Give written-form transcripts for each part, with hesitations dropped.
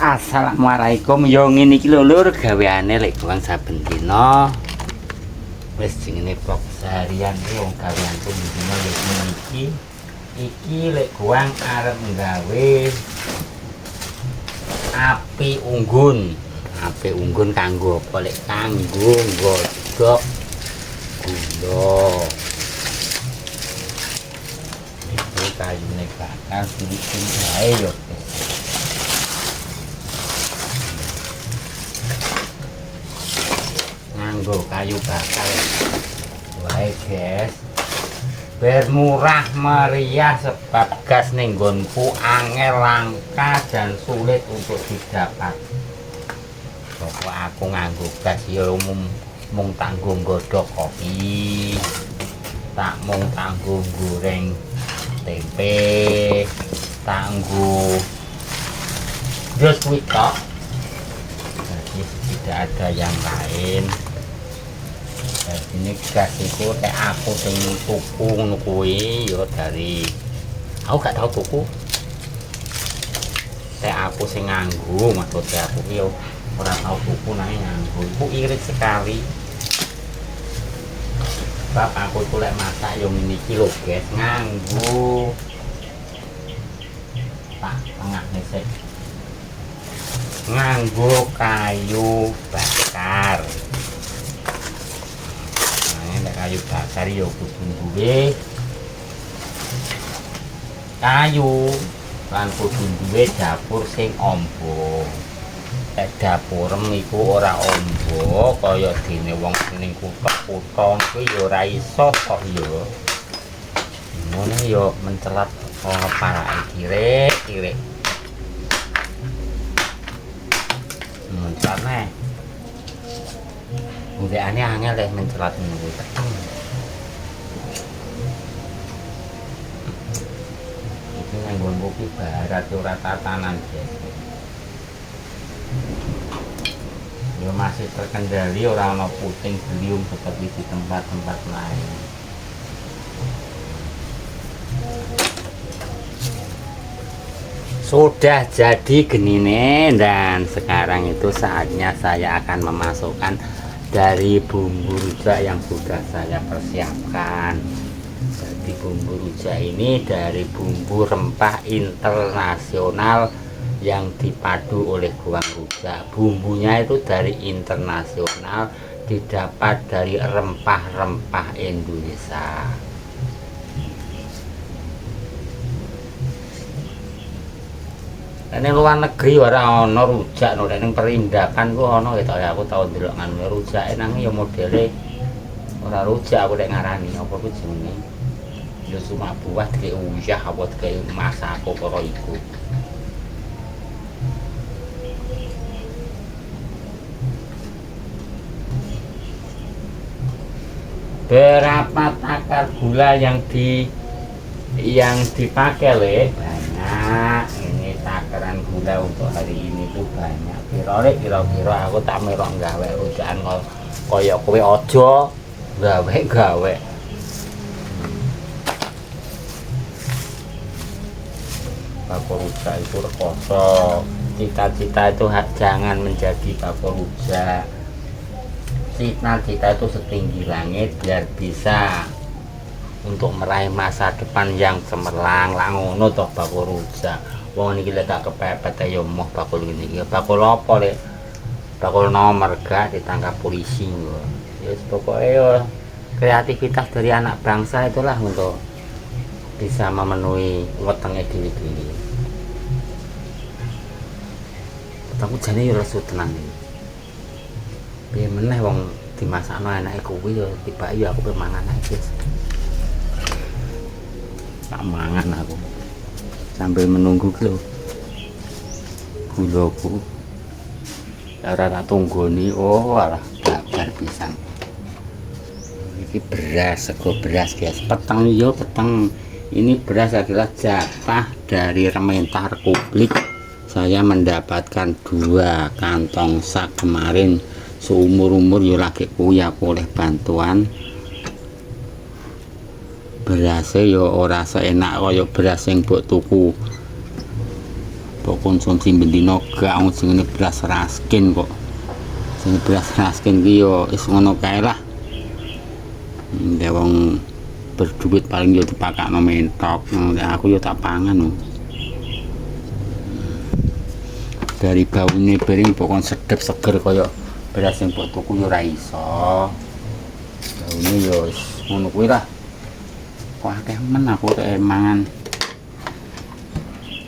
Assalamualaikum. Yo ngene iki lho Lur, gaweane lek goang saben dina. Wis jenenge vlog seharian iki wong gaweanku dina yo iki. Iki lek goang arep nggawe api unggun. Api unggun kanggo apa lek kanggo nggodhog gula. Iki kayune bakal sing bae yo. Nganggo kayu bakar wae guys, bermurah meriah sebab gas ning nggonku angel langka dan sulit untuk didapat. Pokok aku nganggo gas ya mung tanggo nggodhog kopi, tak mung tanggo goreng tempe, tanggo jos kuwi tok. Jadi tidak ada yang lain. Ini gas itu kayak aku sing tuku ngono kuwi ya dari aku gak tau tuku. Kayak aku sing nganggo, maksudnya aku yo ora tau tuku nang nganggo. Iku irit sekali. Bapak aku tuh lek masak yo ngene iki lho, guys, nganggo tak tengah nesek. Nganggo kayu bakar. Kayu bakar yo kudu duwe kayu lan kudu duwe dapur sing amba. Dapurem iku ora amba kaya dene wong ning kutha-kutha kuwi yo ora iso kok yo. Ngono yo mencelat parake kirek-kirek. Mencelat Budekane angel deh mencelat ngono kuwi. Iki nang nggonku ki barat ora tatanan, guys. Yo masih terkendali, ora ana puting beliung seperti di tempat-tempat lain. Sudah jadi genine dan sekarang itu saatnya saya akan memasukkan dari bumbu rujak yang sudah saya persiapkan. Jadi bumbu rujak ini dari bumbu rempah internasional yang dipadu oleh goang rujak. Bumbunya itu dari internasional, didapat dari rempah-rempah Indonesia. Ning luar negeri ora ana rujak, ning perindakan ku ana gitu ya. Aku tau ndelok nganu rujak nang ya modele ora rujak aku lek ngarani apa ku jenenge. Ya cuma buah dike uyah apa dike masak apa iku. Berapa takar gula yang dipakai le? Banyak. Takaran gula untuk hari ini tuh banyak. Kira-kira aku tak merok gawe rujakan kaya kowe aja gawe. Bakul rujak itu rekoso. Cita-cita itu jangan menjadi bakul rujak. Cita-cita itu setinggi langit biar bisa untuk meraih masa depan yang cemerlang. Lah ngono toh bakul rujak. Wong niki lek gak kepepet ya moh bakul ngene iki. Bakul apa lek? Bakul nomor gak ditangkap polisi lho. Ya pokoknya ya kreativitas dari anak bangsa itulah untuk bisa memenuhi wetenge dhewe-dhewe. Aku jane ya lesu tenan iki. Piye meneh wong dimasakno enake kuwi ya tibake ya aku pemangan ae. Tak mangan aku. Sambil menunggu lho gulaku ora tak tunggoni. Oh alah bakar pisang. Ini beras, sego beras guys, peteng yo peteng. Ini beras adalah jatah dari Rementar Republik. Saya mendapatkan 2 kantong sak kemarin, seumur-umur yo lagi kuya oleh bantuan. Berasnya yo ora seenak kaya beras yang mbok tuku Mbok konsumsi bendina gak wong jenenge beras raskin kok. Sing beras raskin ki yo wis ngono kae lah. Nek wong berduit paling yo dipakakno mentok. Aku yo tak pangan lho. Dari baune piring pokon sedep seger kaya beras sing mbok tuku yo ora iso. Baune yo wis ngono kuwi lah. Kok akeh men aku tek mangan.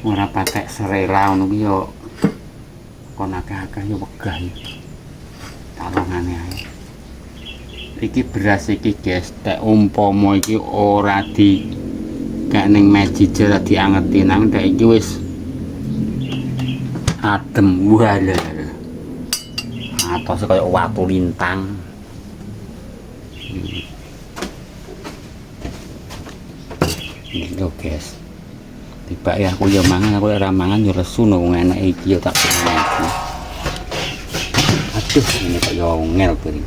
Ora patek serela ngono ki yo kon akeh-akeh yo wegah. Talongane ae. Iki beras iki guys, tek umpama iki ora di gak ning mejijer diangeti nang tek iki wis adem wala. Atose kaya watu lintang. Lho guys. Tiba ya aku yo mangan, aku ora mangan yo lesu no wong enak iki yo tak pengen. Aduh, ini kok yo ngel piring.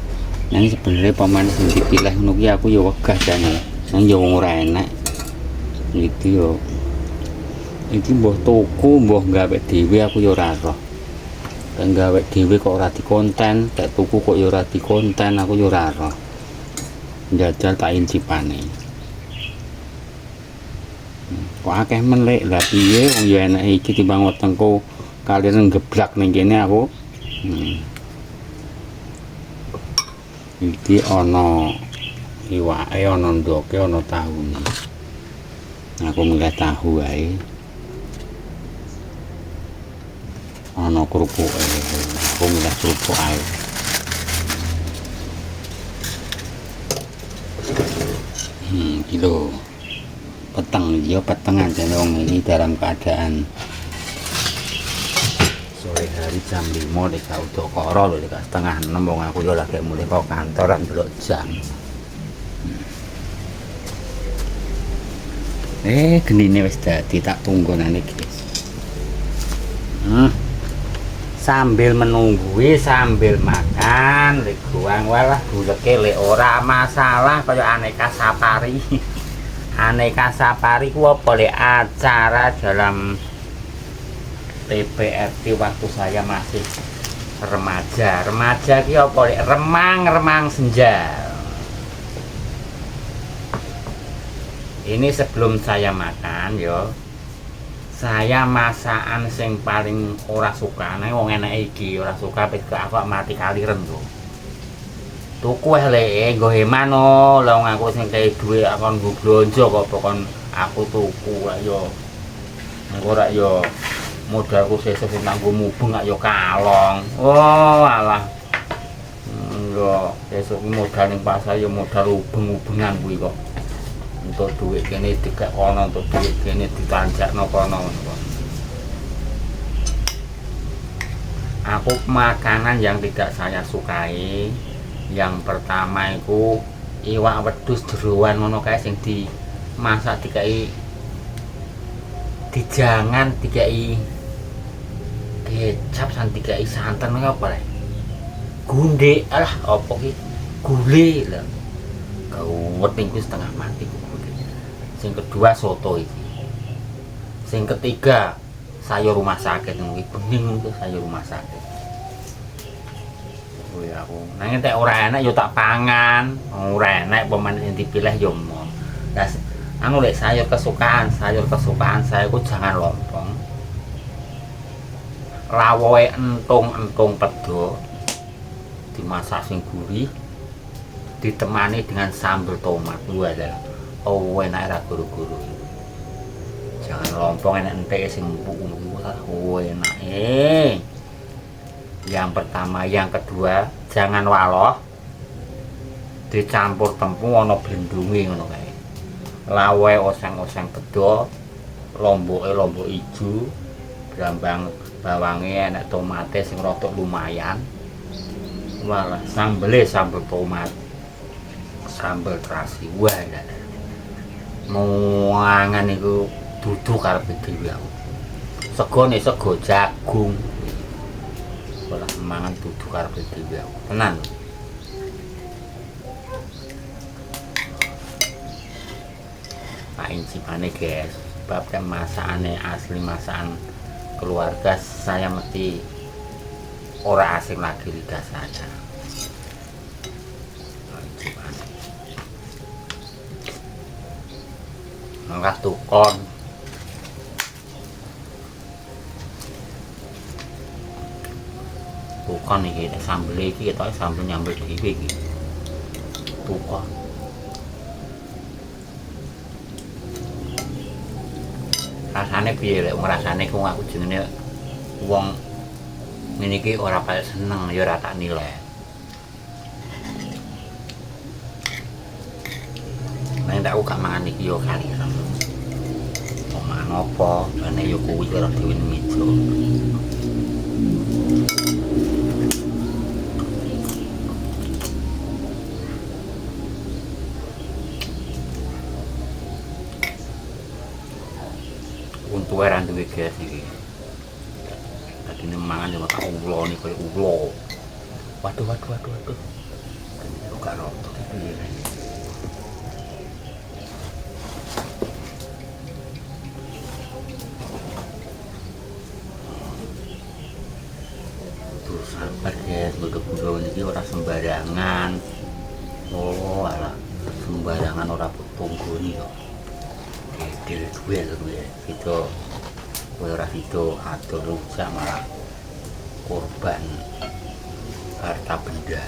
Nang sebenarnya pemain sing dipilih ngono ki aku yo wegah jane. Nang yo wong ora enak. Iki yo. Iki mbah tuku, mbah gawe dhewe aku yo ora roh. Nek gawe dhewe kok ora dikonten, nek tuku kok yo ora dikonten, aku yo ora roh. Njajal tak incipane. Kok akeh men lek lah piye wong yo enak iki timbang wetengku kalian geblak ning kene aku. Iki ana iwake, ana ndoke, ana tahune. Aku milih tahu ae. Ana krupuke. Aku milih krupuk ae. Kilo peteng ya petengan jane wong ini dalam keadaan sore hari jam 5 nek udah karo lho nek setengah 6 wong aku yo lagi mulai kok kantoran delok jam. Genine wis dadi tak tunggonane guys. Sambil menunggu sambil makan lek guang walah guleke lek ora masalah kaya aneka safari. Aneka safari ku apa lek acara dalam PPRT waktu saya masih remaja ki apa lek remang senja. Ini sebelum saya makan yo saya masakan sing paling ora suka nang wong enak iki ora suka pek aku mati kaliren lho. Tuku lek nggo hemano lha wong aku sing kei dhuwit akon nggo blonjo kok pokon aku tuku yo engko ora yo modalku sesuk nanggo mubeng yo kalong. Oh alah yo sesuk modal ning pasar yo modal ubeng-ubengan kuwi kok untuk duit kene dikek kono untuk duit kene ditanjakno kono. Aku makanan yang tidak saya sukai yang pertama itu iwak wedhus jeroan ngono kae sing dimasak dikai dijangan dikai kecap san dikai santen apa le gunde alah apa ki gule lho gawet niku setengah mati gule. Sing kedua soto iki. Sing ketiga sayur rumah sakit ngono iki bening ngono sayur rumah sakit. Ya aku nang entek ora enak yo tak pangan, ora enak pemain sing dipilih yo mo. Lah anu lek sayur kesukaan saya ku jangan lontong. Lawoe entung pedo dimasak sing gurih ditemani dengan sambal tomat. Walah. Oh enak ra guru-guru. Jangan lontong enak entek sing empuk ngono. Oh enak. Yang pertama, yang kedua jangan waloh dicampur tepung ana blendunge ngono kae. Lawe oseng-oseng bedo, lomboke lombok ijo, brambang bawange enak tomate sing rada lumayan. Walah, sambele sambel tomat. Sambel terasi. Wah, mangan iku dudu karepe dhewe aku. Segone sego jagung. Ora mangan dudu karepe dhewe aku. Tenan. Pak incipane guys, bab kan masakane asli masakan keluarga saya mesti ora asing lagi lidah saya. Angkat tukon iki sambel iki ketok sambel nyambel dhewe iki tukon rasane piye lek ngrasane ku aku jenenge wong ngene iki ora paling seneng ya ora tak nilai. Nek tak gak mangan iki yo kali kok mangan apa bane yo kuwi karo dhewe meja. Untu ora duwe gas iki. Tadi mangan yo tak ulo nih koyo ulo. Waduh. Kok gak roto piye. Sabar ya, bodoh-bodoh ini ora sembarangan. Oh, alah sembarangan ora pungguni kok. Gede duwe lho ya. Itu kowe ora sido atur rujak malah korban harta benda.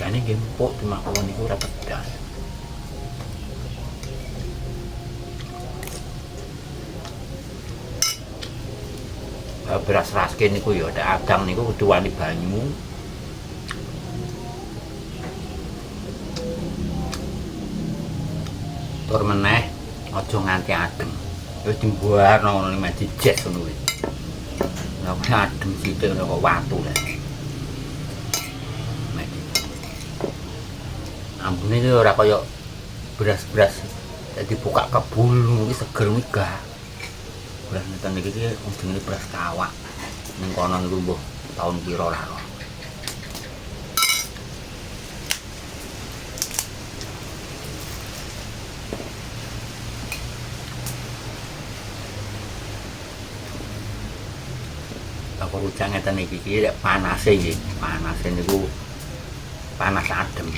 Ini gempok cuma kalau ini ora pedas. Beras raskin niku ya ada adang niku kudu wani banyu. Tur meneh aja nganti adem. Wis dimbuarno ngono iki dijes ngono kuwi. Lah adem sithik kok watu lah. Ambune iki ora kaya beras-beras dibuka kebul iki seger kuwi gak. Beras ngeten iki jenenge beras kawak. Ning kono niku mbuh taun pira ora. Apa rujak ngeten iki lek panase nggih. Panase niku panas adem.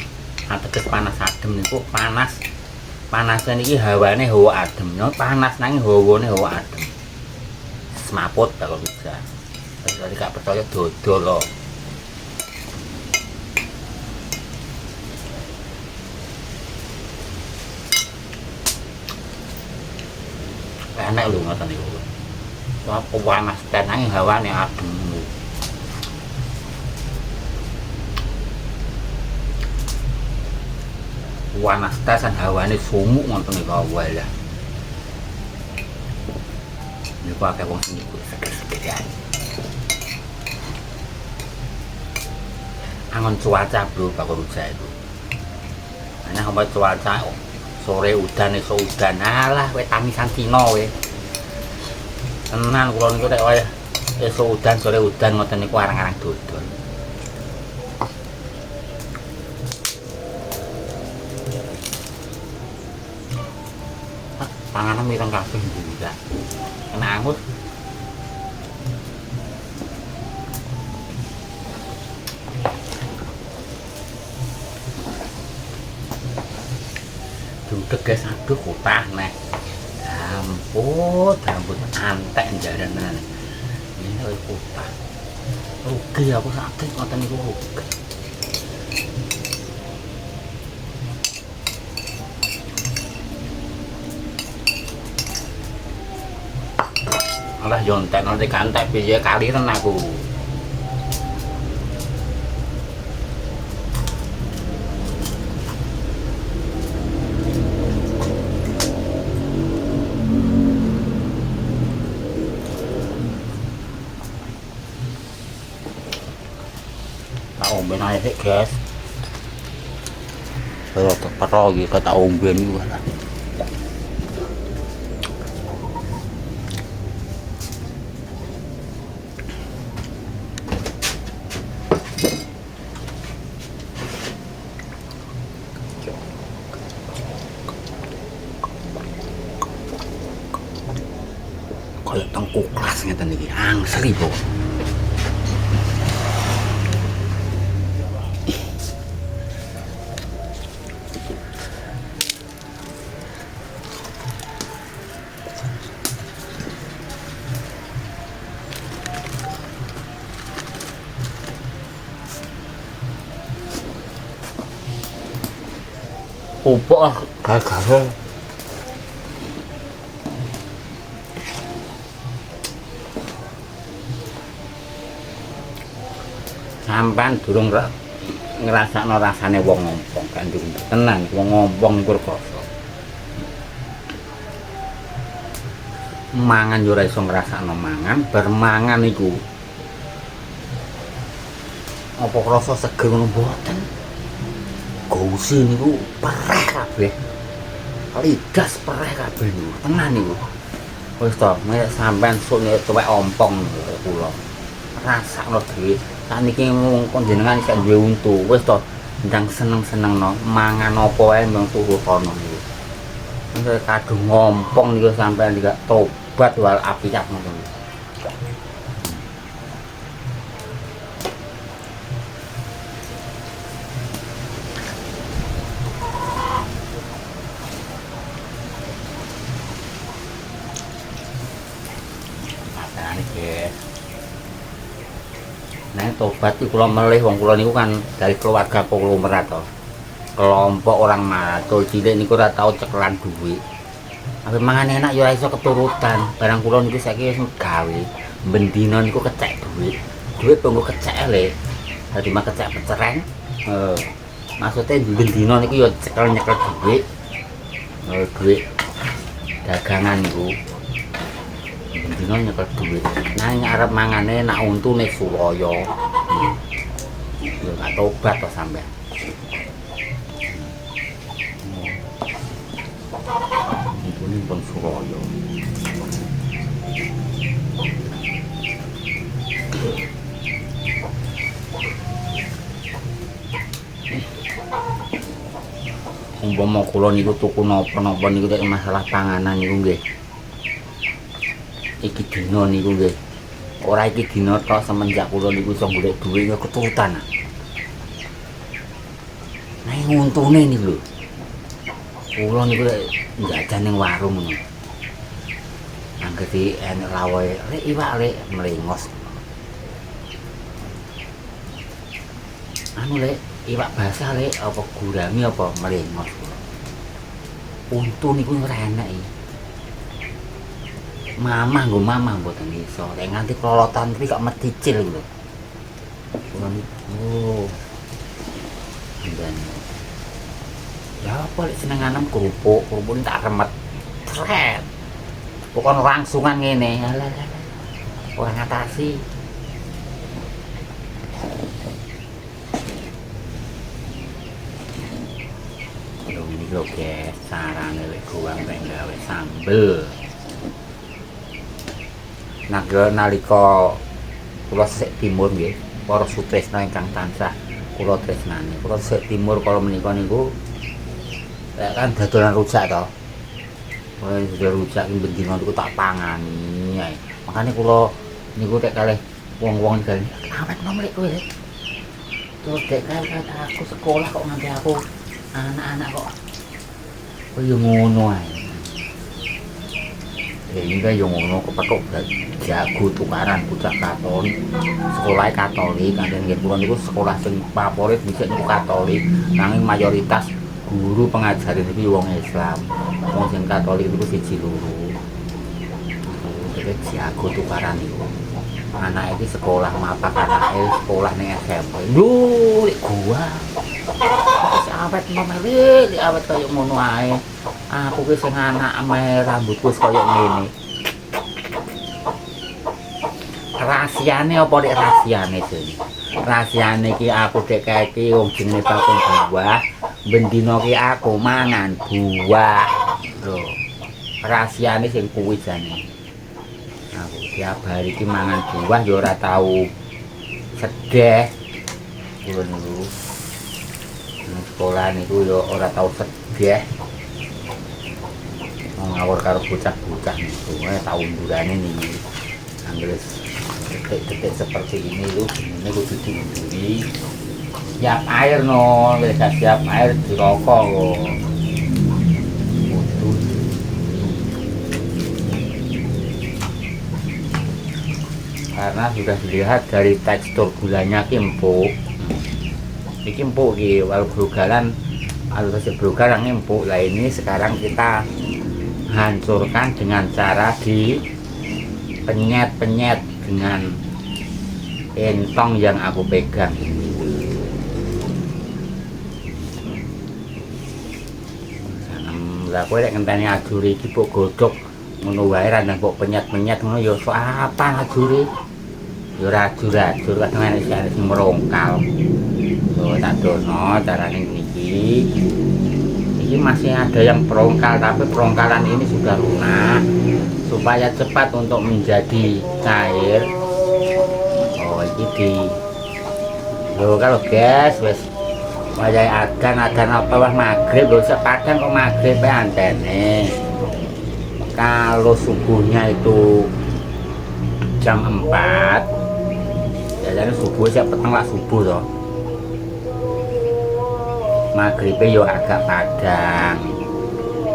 Ateges panas adem niku panasnya niki hawane hawa adem, no panas nanging hawane hawa adem. Semaput kalau bisa. Tadi gak percaya dodol loh. Enak lho ngoten niku. Apa panas nanging hawane adem. Panas tasan hawane sumuk ngoten niku wae. Niku akeh wong sing nyebut seger-segeran. Angon cuaca bro bakal rujak itu. Ana apa cuaca sore udan esuk udan. Alah kowe tangisan Cina kowe. Tenan kula niku nek wayah esuk udan sore udan ngoten niku arang-arang dodol. Panganan mireng kabeh ndak. Kena angus. Dudek guys, aduh kutah neh. Rambut antek jaranan. Ini oleh kutah. Rugi aku sakit ngoten niku rugi. Alah yontek nanti kantek piye kaliren aku. Tak ben ae sik, guys. Kaya tepero iki kata omben iku lah. Kaya tengkuk kelas ngeten iki, angsri po. Upuk gagal. Sampan durung ngrasakno rasane wong ngompong kandung tenan wong ngompong iku rekoso. Mangan yo ora iso ngrasakno mangan, bermangan iku apa krasa seger ngono mboten. Gousi niku pereh kabeh. Lidas pereh kabeh niku, tenan niku. Wis to, nek sampean sok nek tuwek ompong kula. Rasakno dhewe. Saniki mung jenengan sik duwe untu. Wis to, ndang seneng-senengno mangan apa wae mung turu kono niku. Nek kadung ngompong niku sampean juga tobat wal apik ngoten. Nah, tobat itu kula melih wong kula niku kan dari keluarga konglomerat to. Kelompok orang matul cilik niku ora tau cekelan duit. Ape mangan enak ya ora iso keturutan. Barang kula niku saiki wis gawe. Bendina niku kecek duit. Duit tunggu kecek le. Dadi mah kecek pecereng. Maksudnya bendina niku ya cekel-nyekel duit. Duit dagangan niku. Bendina nyekel duit. Nang arep mangane nak untune suwaya. Ya gak tobat to sampean. Untune pun suwaya. Umpama kula niku tuku napa-napa niku nek masalah panganan niku nggih. Iki dina niku nggih. Ora iki dina tok semenjak kula niku iso golek dhuwit ya keturutan. Nah, untune niku lho. Kula niku njajan ning warung ngono. Anggere enek lawae, rek iwak rek mlengos. Anu lek iwak basah lek apa gurami apa mlengos. Untu niku ora enak iki. Mamah nggo mamah mboten iso. Lek nganti klolotan kuwi kok medicil lho. Kula niku dan ya apa lek senenganem kerupuk tak remet. Tret. Pokoknya langsungan ngene. Alah. Ora ngatasi. Ini lho guys, carane lek goang nek gawe sambel. Nalika kula sik timur nggih, para sutresna ingkang tansah kula tresnani. Kula sik timur kala menika niku kan dadolan rujak to. Wis rujak iki bendina niku tak pangani ae. Makane kula niku nek kalih wong-wong kali awet nomlek kowe. Terus dek kata aku sekolah kok nganti aku anak-anak kok kaya ngono ae. Ya ini yang ngono kepethuk jago tukaran bocah Katolik. Sekolah Katolik, kanjen nggih kula niku sekolah sing favorit dhisik niku Katolik. Nanging mayoritas guru pengajar niku wong Islam. Wong sing Katolik niku siji loro. Jadi jago tukaran niku. Anak iki sekolah mapak anake sekolah ning SMP. Lho, lek gua. Wis awet nomere, awet kaya ngono ae. Aku ki sing anak ame rambutku kaya ngene. Rahasiane apa lek rahasiane jane? rahasiane ki aku dek kae wong jenenge bakul buah bendino ki aku mangan buah lho rahasiane sing kuwi jane aku tiap hari ki mangan buah ya ora tau sedeh kulo niku sekolah niku ya ora tau sedeh ngawur karo bocah-bocah niku tahun durane niki anggere detik-detik seperti ini lu ini kudu diunduri siap air no mereka siap air dirokok loh karena sudah dilihat dari tekstur gulanya ki empuk iki empuk ki walau brogalan kalau kasih brogal yang empuk lah ini sekarang kita hancurkan dengan cara di penyet-penyet dengan entong yang aku pegang lah kowe lek ngenteni ajure iki mbok godhog ngono wae ra mbok penyet-penyet ngono ya sok apa ajure ya ora ajur-ajur kadang enek sing merongkal so tak dono carane niki ini masih ada yang perongkal tapi perongkalan ini sudah lunak supaya cepat untuk menjadi cair oh ini loh kalau guys wes wajah adan apa wah maghrib loh sepadang kok maghrib ya antene kalau subuhnya itu jam 4 jadi subuh saya petang lah subuh toh maghribnya yo agak padang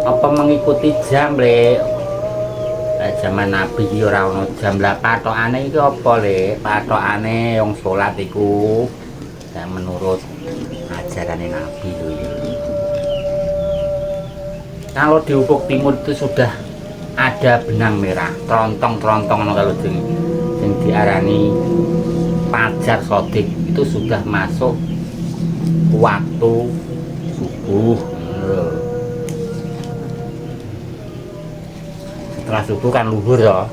apa mengikuti jam le zaman Nabi yo ora ono jam 8 patokane iki apa le patokane wong salat iku dan menurut ajaran Nabi lho ya. Kalau di ufuk timur itu sudah ada benang merah trontong-trontong kalau yang diarani fajar sodik itu sudah masuk waktu subuh. Setelah subuh kan luhur toh.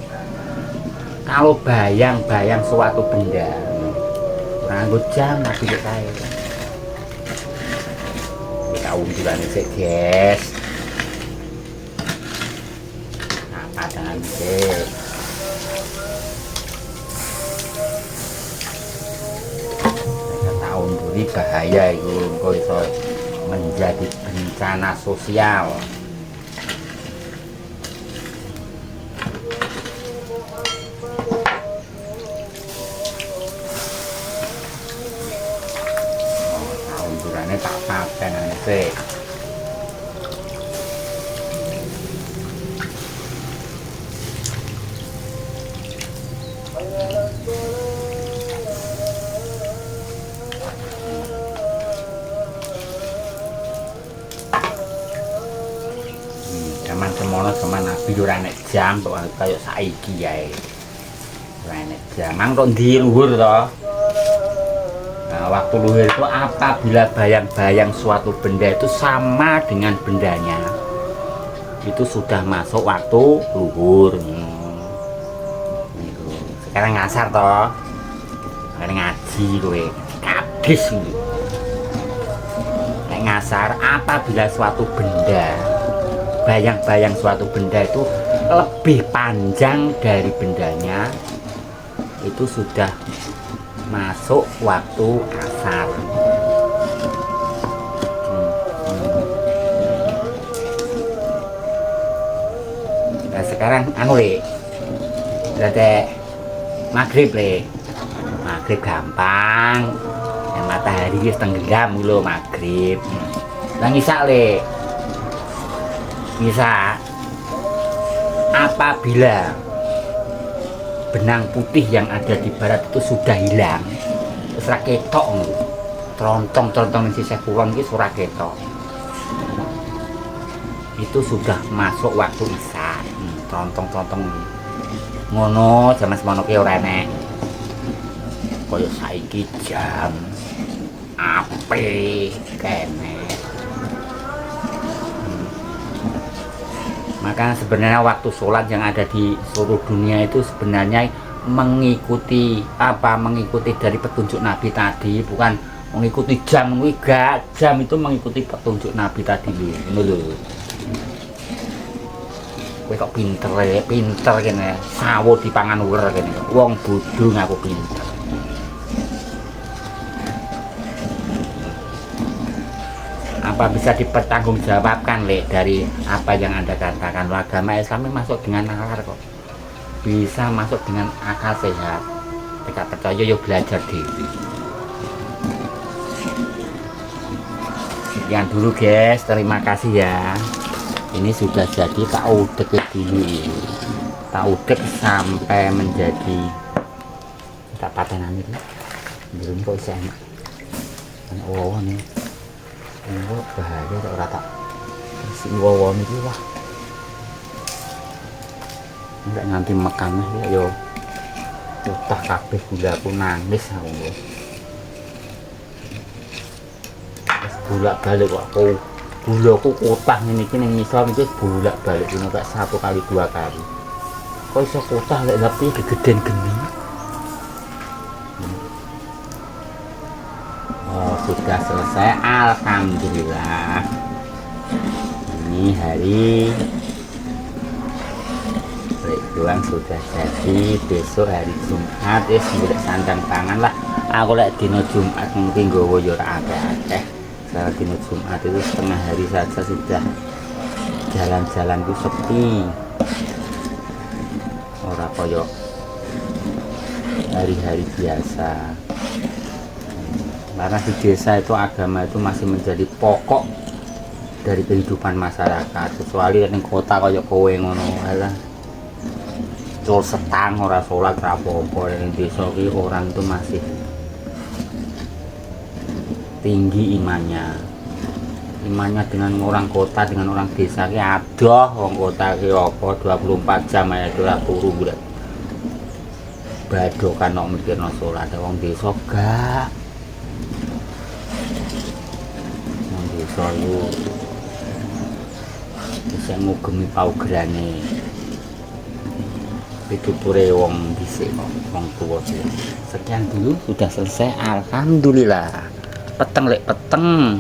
Kalau bayang-bayang suatu benda nganggo jam nabi kae. Kita undurane sik, guys. Nah, padangan sik. Unduri bahaya itu kok iso menjadi bencana sosial. Undurannya tak paten sih. Zaman semono zaman Nabi ora nek jam kok kaya saiki ae. Ora nek jam mang kok ndi luhur to. Nah, waktu luhur itu apabila bayang-bayang suatu benda itu sama dengan bendanya. Itu sudah masuk waktu luhur. Sekarang ngasar toh. Sekarang ngaji kowe. Kadis iki. Nek ngasar apabila suatu benda bayang-bayang suatu benda itu lebih panjang dari bendanya itu sudah masuk waktu asar. Nah sekarang anu le berarti maghrib le maghrib gampang yang matahari tenggelam dulu maghrib lang isak le bisa apabila benang putih yang ada di barat itu sudah hilang terus raketok trontong-trontong di sisi kulon itu sudah ketok itu sudah masuk waktu isya trontong-trontong ngono zaman semono ki ora enek kaya saiki jam ape kene. Maka sebenarnya waktu sholat yang ada di seluruh dunia itu sebenarnya mengikuti dari petunjuk Nabi tadi, bukan mengikuti jam. Enggak, jam itu mengikuti petunjuk Nabi tadi lho. Kowe kok pinter kene sawo dipangan uwer kene wong bodho ngaku pinter. Apa bisa dipertanggungjawabkan dari apa yang Anda katakan? Agama Islam masuk dengan nalar kok, bisa masuk dengan akal sehat. Tidak percaya yuk belajar diri. Sekian dulu guys, terima kasih ya. Ini sudah jadi tak udek dulu ini. Tak udek sampai menjadi tak patenan itu. Belum kok bisa enak. Oh nih. Oh bahaya tak rata. Si wawon itu lah. Enggak nganti makannya ya yo. Utah kabeh gula aku nangis aku. Bolak-balik kok aku gulaku kotah ini ning misal iki bolak-balik dino tak 1 kali 2 kali. Kok iso kotah lek tapi gegeden geni. Oh, sudah selesai, alhamdulillah. Ini hari doang sudah jadi. Besok hari Jumat mulai sandang tangan lah. Aku lek dino Jumat mungkin nggowo yo ora akeh. Saya dino Jumat itu setengah hari saja sudah jalan-jalan itu sepi. Ora koyo hari-hari biasa. Karena di desa itu agama itu masih menjadi pokok dari kehidupan masyarakat, kecuali di kota kaya kowe ngono alah cul setang ora sholat rapopo. Di desa iki orang itu masih tinggi imannya dengan orang kota, dengan orang desa ki adoh. Wong kota ki apa 24 jam ae ora turu bulan badokan kok mikirno sholat. Wong desa gak. Soyu bisa ngugemi paugerane pituture wong dhisik wong tuwa. Sekian dulu sudah selesai, alhamdulillah. Peteng lek peteng.